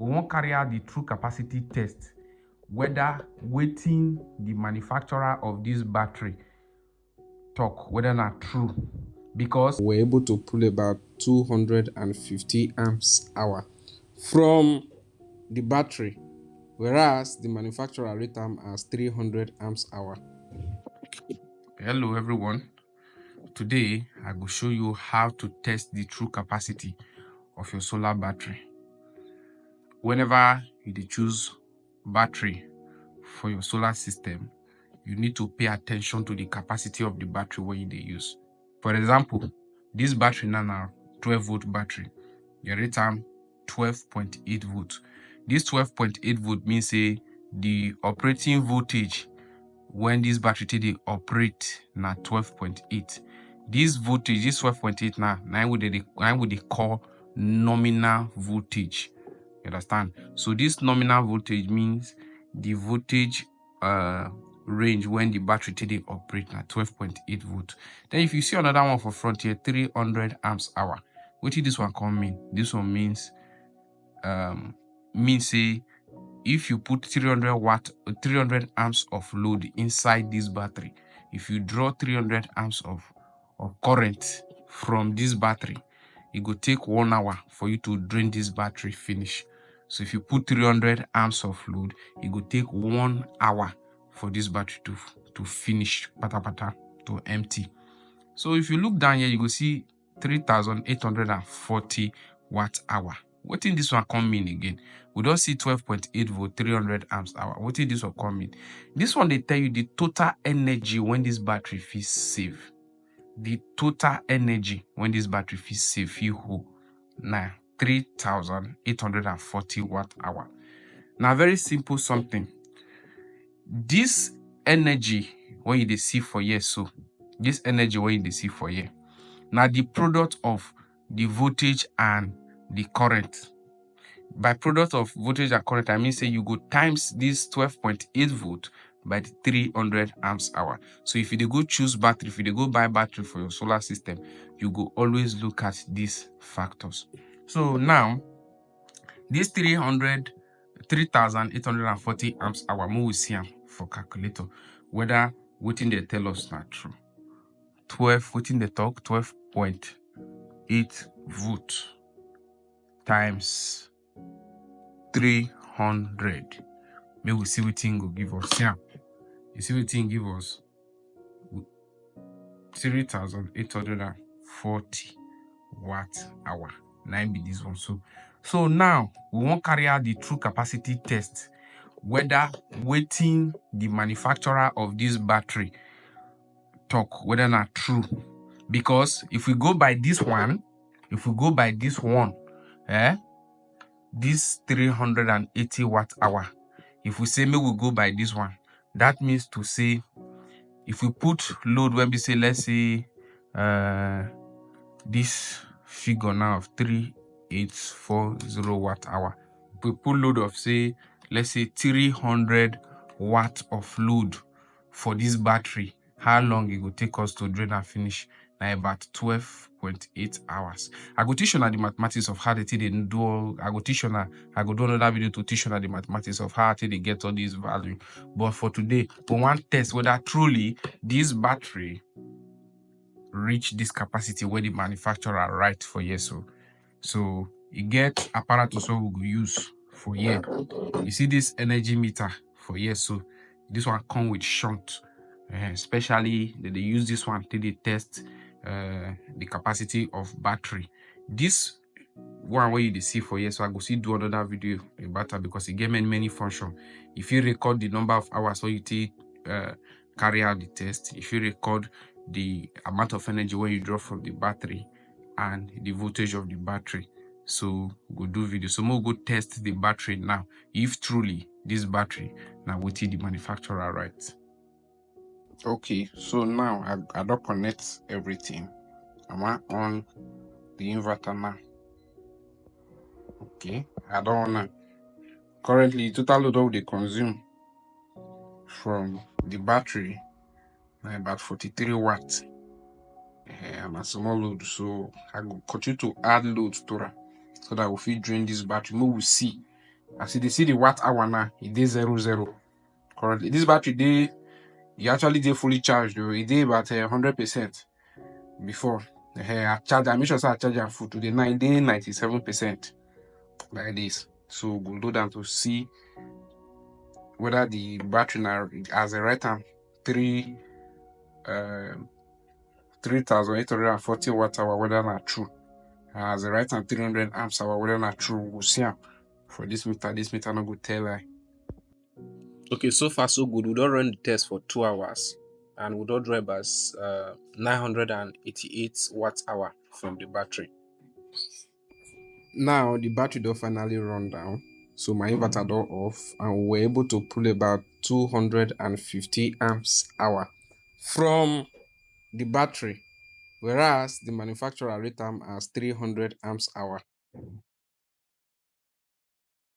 we won't carry out the true capacity test, whether waiting the manufacturer of this battery talk, whether not true, because we're able to pull about 250 amps hour from the battery, whereas the manufacturer rate them as 300 amps hour. Hello everyone. Today I will show you how to test the true capacity of your solar battery. Whenever you choose battery for your solar system, you need to pay attention to the capacity of the battery when you use. For example, this battery now 12-volt battery, the rate time 12.8 volt. This 12.8 volt means the operating voltage when this battery they operate na 12.8. This voltage, this 12.8 now would they call nominal voltage. You understand? So this nominal voltage means the voltage range when the battery they operate na 12.8 volt. Then if you see another one for front here, 300 amps hour. What did this one come mean? This one means if you put 300 amps of load inside this battery, if you draw 300 amps of current from this battery, it will take 1 hour for you to drain this battery finish. So if you put 300 amps of load, it will take 1 hour for this battery to finish pata to empty. So if you look down here, you will see 3,840 watt hour. What in this one come mean again? We don't see 12.8 volt 300 amps hour. What in this one come mean? This one they tell you the total energy when this battery feels save. The total energy when this battery feels save you who now 3,840 watt hour. Now very simple something. This energy when you see for years, so this energy when you see for year. Now the product of the voltage and the current. By product of voltage and current, I mean say you go times this 12.8 volt by the 300 amps hour. So if you go choose battery, if you go buy battery for your solar system, you go always look at these factors. So now this 3,840 amps hour, we will see for calculator whether waiting they tell us not true. 12 waiting they talk 12.8 volt times 300. Maybe we see what thing will give us. Yeah, you see what thing give us 3,840 watt hour. 9 be this one. So now we won't carry out the true capacity test, whether waiting the manufacturer of this battery talk, whether not true. Because if we go by this one, this 380 watt hour, if we say maybe we go by this one, that means to say if we put load when we say, let's say this figure now of 3,840 watt hour, we put load of say, let's say 300 watt of load for this battery, how long it will take us to drain and finish? Now about 12.8 hours. I go teach you the mathematics of how they do. I go teach you I go do another video to teach you the mathematics of how they get all these value. But for today, we want to test whether truly this battery reach this capacity where the manufacturer write for years. So you get apparatus we will use for year. You see this energy meter for years. So this one come with shunt. Especially they use this one till they test the capacity of battery. This one where you see for years, so I go see do another video about that because it gave many functions. If you record the number of hours where you take carry out the test, if you record the amount of energy when you draw from the battery and the voltage of the battery, so we'll do video. So we'll go test the battery now. If truly this battery now what the manufacturer writes. Okay, so now I don't connect everything. I'm on the inverter now. Okay, I don't wanna. Currently, total load of the consume from the battery about 43 watts. And a small load, so I will continue to add load to that so that we fit drain this battery. We will see As you dey see the watt hour now, it is 00 currently. This battery e actually dey fully charged though. It dey about 100% before. I charge, I make sure say I charge am full. Today now, it dey 97% like this. So we'll do that to see whether the battery now, as a right hand, 3,840 watt hour, whether not true. As a right hand, 300 amps hour, whether not true. We'll see am for this meter. This meter no go tell lie. Okay, so far so good. We don't run the test for 2 hours, and we don't drive as 988 watt hour from the battery. Now the battery don't finally run down, so my inverter door off, and we were able to pull about 250 amps hour from the battery, whereas the manufacturer rate them as 300 amps hour.